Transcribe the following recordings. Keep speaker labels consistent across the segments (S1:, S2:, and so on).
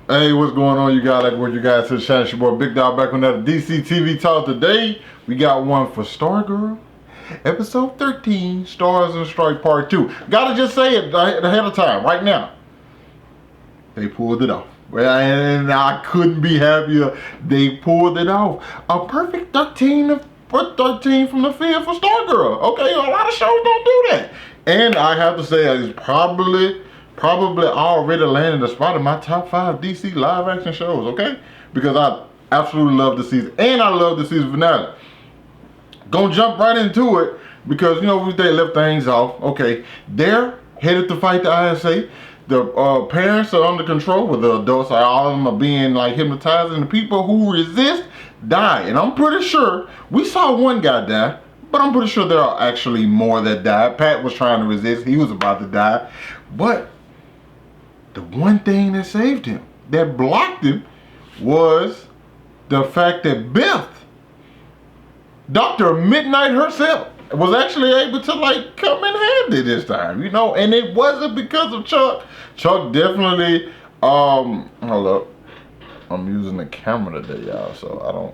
S1: Hey, what's going on, you guys? Like what you guys to the channel. It's your boy Big Dog back on another DC TV talk. Today, we got one for Stargirl, episode 13, Stars and Strike Part 2. Gotta just say it ahead of time, right now. They pulled it off. Well, and I couldn't be happier. They pulled it off. A perfect 13 from the field for Stargirl. Okay, a lot of shows don't do that. And I have to say, it's probably already landed a spot in my top 5 DC live action shows, okay? Because I absolutely love the season, and I love the season finale. Gonna jump right into it, because, you know, they left things off. Okay, they're headed to fight the ISA. The parents are under control, with the adults, all of them are being like hypnotized, and the people who resist die. And I'm pretty sure, we saw one guy die, but I'm pretty sure there are actually more that died. Pat was trying to resist, he was about to die. But the one thing that saved him, that blocked him, was the fact that Beth, Dr. Midnight herself, was actually able to like come in handy this time, you know, and it wasn't because of Chuck. Chuck definitely, hold up, I'm using the camera today, y'all, so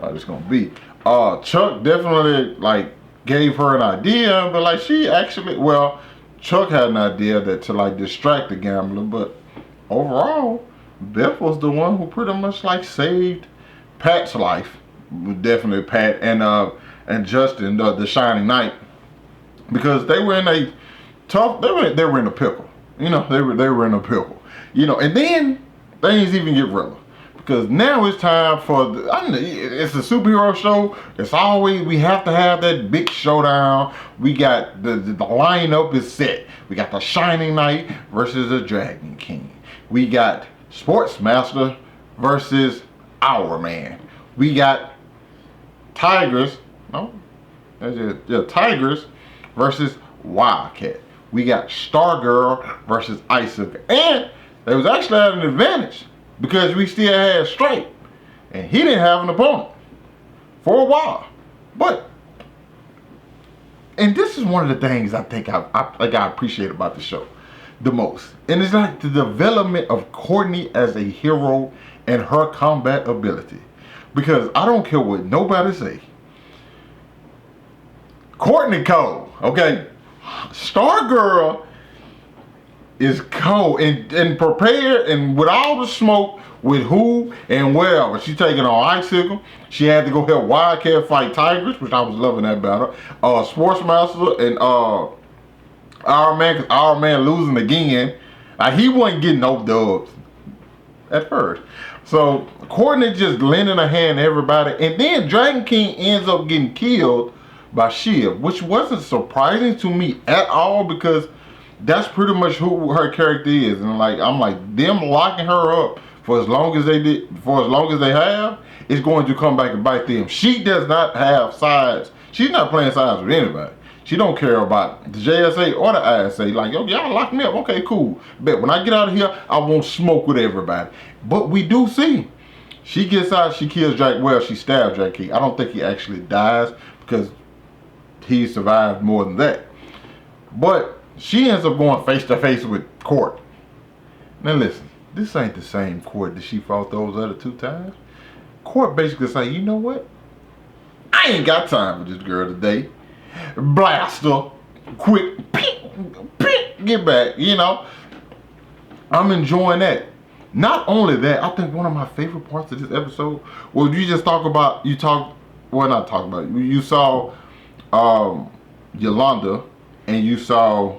S1: it's gonna be, Chuck definitely like gave her an idea, but like she actually, well, Chuck had an idea that to like distract the gambler, but overall, Beth was the one who pretty much like saved Pat's life. Definitely Pat and Justin, the Shining Knight, because they were in a tough. They were in a pickle. You know, they were in a pickle. You know, and then things even get realer, because now it's time for it's a superhero show. It's always, we have to have that big showdown. We got the lineup is set. We got the Shining Knight versus the Dragon King. We got Sportsmaster versus Our Man. We got Tigers versus Wildcat. We got Stargirl versus Icicle. And they was actually at an advantage, because we still had Stripe, and he didn't have an opponent for a while. But, and this is one of the things I think I appreciate about the show the most, and it's like the development of Courtney as a hero and her combat ability. Because I don't care what nobody say, Courtney cold, okay? Stargirl is cold and prepared, and with all the smoke, with who and wherever. She taking on Icicle. She had to go help Wildcat fight Tigers, which I was loving that battle. Sportsmaster and Our Man, because Our Man losing again. He wasn't getting no dubs at first. So Courtney just lending a hand to everybody, and then Dragon King ends up getting killed by Shiv, which wasn't surprising to me at all, because that's pretty much who her character is. And like, I'm like, them locking her up for as long as they have, is going to come back and bite them. She does not have sides. She's not playing sides with anybody. She don't care about the JSA or the ISA. Like, yo, y'all lock me up. Okay, cool. But when I get out of here, I won't smoke with everybody. But we do see, she gets out, she kills Jack. Well, she stabs Jack King. I don't think he actually dies, because he survived more than that. But she ends up going face to face with Court. Now listen, this ain't the same Court that she fought those other 2 times. Court basically say, you know what? I ain't got time for this girl today. Blast her, quick, get back, you know. I'm enjoying that. Not only that, I think one of my favorite parts of this episode was you saw Yolanda, and you saw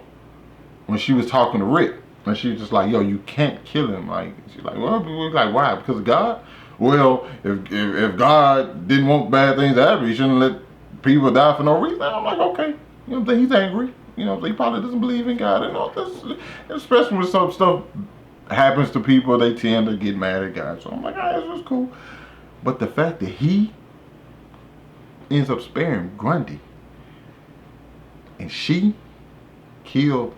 S1: when she was talking to Rick, and she was just like, yo, you can't kill him. Like, she's like, well, like, why? Because of God? Well, if God didn't want bad things to happen, he shouldn't let people die for no reason. I'm like, okay, you know what I'm saying? He's angry. You know, he probably doesn't believe in God. And all this, especially when some stuff happens to people, they tend to get mad at God. So I'm like, this was cool. But the fact that he ends up sparing Grundy, and she killed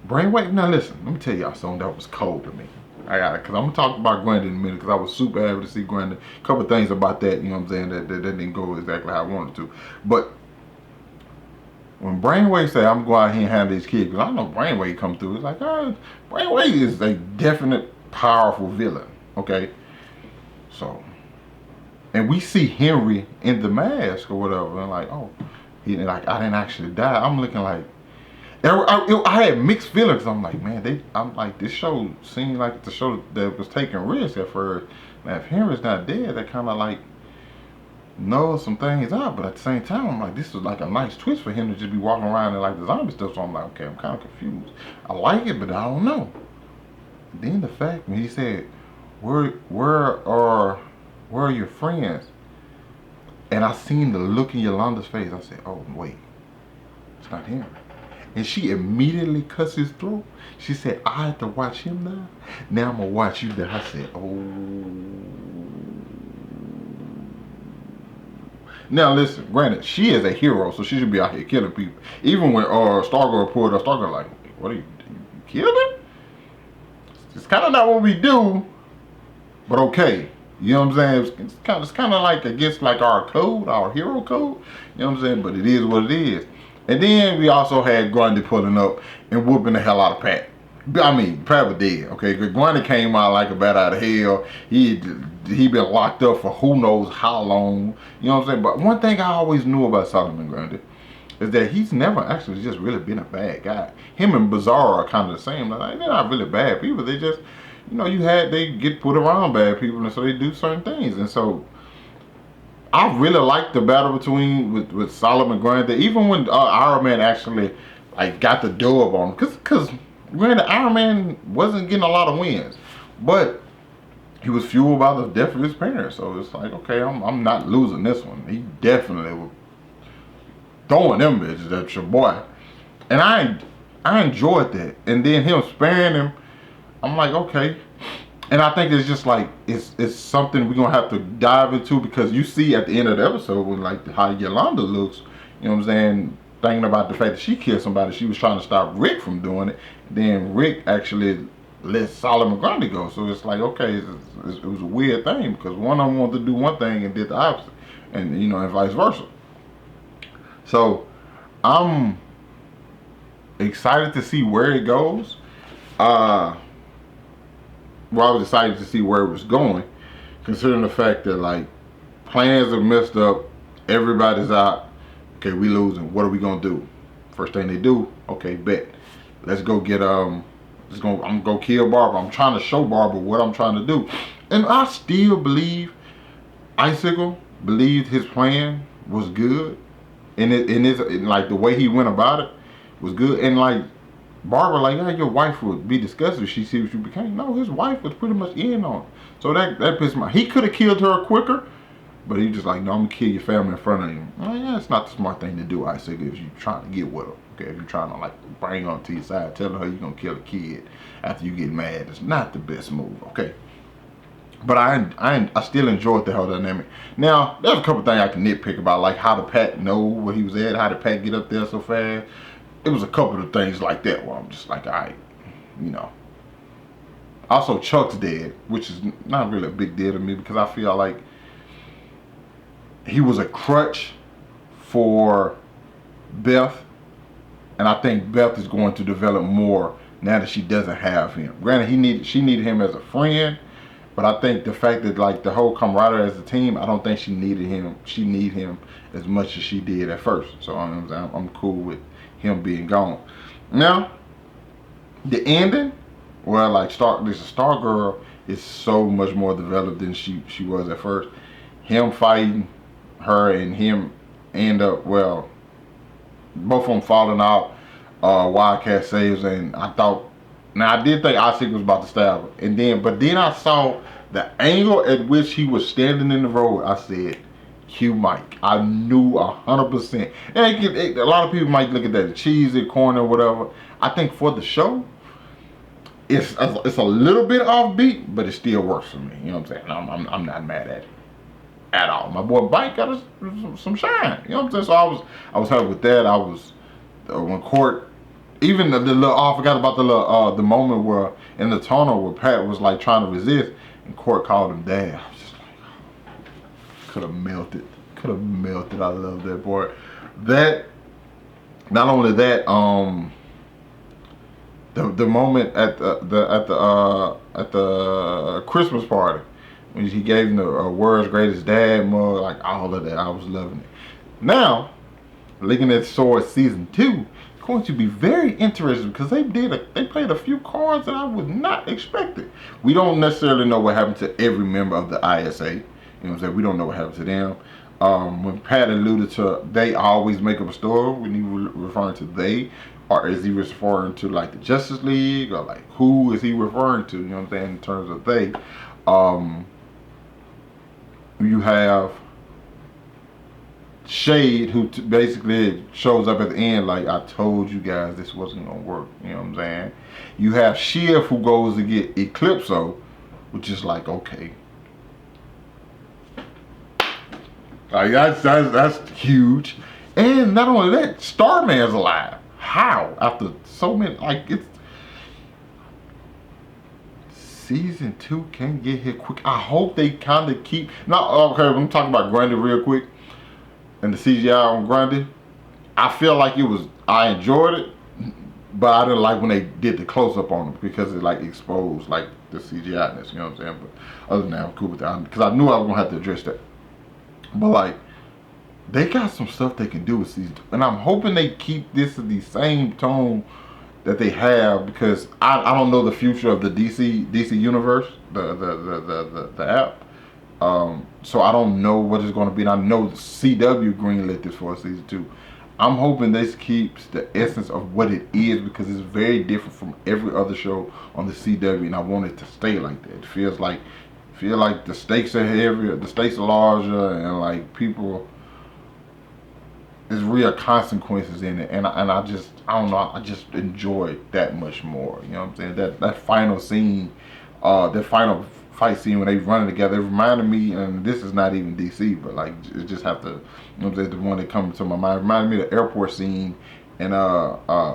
S1: Brainwave. Now listen, let me tell y'all something that was cold to me. Because I'm going to talk about Grundy in a minute, because I was super happy to see Grundy. A couple of things about that, you know what I'm saying, that didn't go exactly how I wanted to. But when Brainwave say, I'm going out here and handle these kids, because I know Brainwave come through, it's like, Brainwave is a definite powerful villain. Okay, so and we see Henry in the mask or whatever, and like, oh, he like I didn't actually die. I'm looking like. I had mixed feelings. I'm like, man, I'm like, this show seemed like the show that was taking risks at first. Now, if Henry's not dead, that kind of like knows some things out. But at the same time, I'm like, this is like a nice twist for him to just be walking around in like the zombie stuff. So I'm like, okay, I'm kind of confused. I like it, but I don't know. Then the fact when he said, where are your friends? And I seen the look in Yolanda's face. I said, oh wait, it's not Henry. And she immediately cuts his throat. She said, I have to watch him now. Now I'm going to watch you die. I said, oh. Now listen, granted, she is a hero, so she should be out here killing people. Even when Stargirl pulled up, Stargirl like, what are you killed him? It's kind of not what we do, but okay. You know what I'm saying? It's kind of like against like our code, our hero code. You know what I'm saying? But it is what it is. And then we also had Grundy pulling up and whooping the hell out of Pat. I mean, Pat was dead, okay? Grundy came out like a bat out of hell. He been locked up for who knows how long. You know what I'm saying? But one thing I always knew about Solomon Grundy is that he's never actually just really been a bad guy. Him and Bizarro are kind of the same. Like, they're not really bad people. They just, you know, they get put around bad people, and so they do certain things. And so I really liked the battle between with Solomon Grundy, even when Iron Man actually like got the dub on him, because granted Iron Man wasn't getting a lot of wins, but he was fueled by the death of his parents. So it's like, okay, I'm not losing this one. He definitely was throwing them bitches at your boy, and I enjoyed that. And then him sparing him, I'm like, okay. And I think it's just like it's something we're gonna have to dive into, because you see at the end of the episode when like how Yolanda looks, you know what I'm saying, thinking about the fact that she killed somebody, she was trying to stop Rick from doing it. Then Rick actually let Solomon Grundy go. So it's like, okay, it was a weird thing, because one of them wanted to do one thing and did the opposite, and you know, and vice versa. So I'm excited to see where it goes. Well, I was excited to see where it was going, considering the fact that like plans are messed up, everybody's out. Okay, we losing. What are we gonna do? First thing they do, okay, bet. Let's go get I'm gonna go kill Barbara. I'm trying to show Barbara what I'm trying to do, and I still believe Icicle believed his plan was good, and like the way he went about it was good, and like. Barbara, like, yeah, your wife would be disgusted if she see what you became. No, his wife was pretty much in on it. So that pissed me off. He could have killed her quicker, but he just like, no, I'm gonna kill your family in front of you. Well, yeah, it's not the smart thing to do, I say, if you're trying to get with her. Okay, if you're trying to like bring her to your side, telling her you're gonna kill a kid after you get mad, it's not the best move, okay? But I still enjoyed the whole dynamic. Now, there's a couple things I can nitpick about, like how did Pat know where he was at? How did Pat get up there so fast? It was a couple of things like that where I'm just like, all right, you know. Also, Chuck's dead, which is not really a big deal to me, because I feel like he was a crutch for Beth, and I think Beth is going to develop more now that she doesn't have him. Granted, she needed him as a friend, but I think the fact that like the whole camaraderie as a team, I don't think she needed him. She needed him as much as she did at first. So I'm cool with him being gone. Now, the ending, well, like Stargirl is so much more developed than she was at first. Him fighting her and him end up, well, both of them falling out. Wildcat saves, and I thought, now I did think Icicle was about to stab her, but then I saw the angle at which he was standing in the road. I said, Q Mike. I knew 100%. And a lot of people might look at that cheesy, corny, or whatever. I think for the show, it's a little bit offbeat, but it still works for me. You know what I'm saying? I'm not mad at it at all. My boy Mike got some shine. You know what I'm saying? So I was happy with that. I was when Court, even the little, I forgot about the little the moment where in the tunnel where Pat was like trying to resist, and Court called him dad. I was just like, could have melted. I love that part. That, not only that, The moment at the Christmas party when he gave him the world's greatest dad mug, like all of that, I was loving it. Now, looking at Sword season 2, it's going to be very interesting because they played a few cards that I would not expect it. We don't necessarily know what happened to every member of the ISA. You know what I'm saying? We don't know what happened to them. When Pat alluded to they always make up a story when he referring to they, or is he referring to like the Justice League, or like who is he referring to? You know what I'm saying in terms of they. You have Shade, who basically shows up at the end like, I told you guys this wasn't gonna work. You know what I'm saying? You have Shiv, who goes to get Eclipso, which is like, okay, like that's huge. And not only that, Starman's alive. How? After so many, like, it's season 2 can get here quick. I hope they kind of keep. Now, okay, I'm talking about Grundy real quick. And the CGI on Grundy, I feel like I enjoyed it, but I didn't like when they did the close up on him because it like exposed like the CGI-ness, you know what I'm saying? But other than that, I'm cool with that because I knew I was gonna have to address that. But like, they got some stuff they can do with season 2, and I'm hoping they keep this in the same tone that they have, because I don't know the future of the DC universe, the app. So I don't know what it's going to be, and I know CW greenlit this for season 2. I'm hoping this keeps the essence of what it is, because it's very different from every other show on the CW, and I want it to stay like that. It feel like the stakes are heavier, the stakes are larger, and like people, there's real consequences in it, and I don't know, I just enjoy it that much more. You know what I'm saying? That final scene, that final fight scene when they running together, it reminded me, and this is not even DC, but like it just have to, you know what I'm saying, the one that comes to my mind, it reminded me of the airport scene in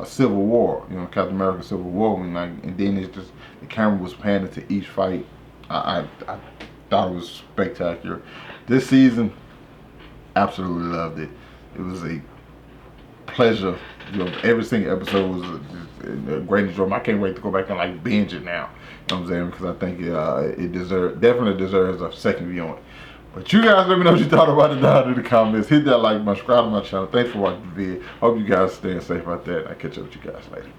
S1: Civil War, you know, Captain America Civil War, and then it's just the camera was panning to each fight. I thought it was spectacular. This season, absolutely loved it. It was a pleasure. You know, every single episode was a great enjoyment. I can't wait to go back and like binge it now. You know what I'm saying? Because I think it definitely deserves a second viewing. But you guys let me know what you thought about it down in the comments. Hit that like button, subscribe to my channel. Thanks for watching the video. Hope you guys staying safe out there. I'll catch up with you guys later.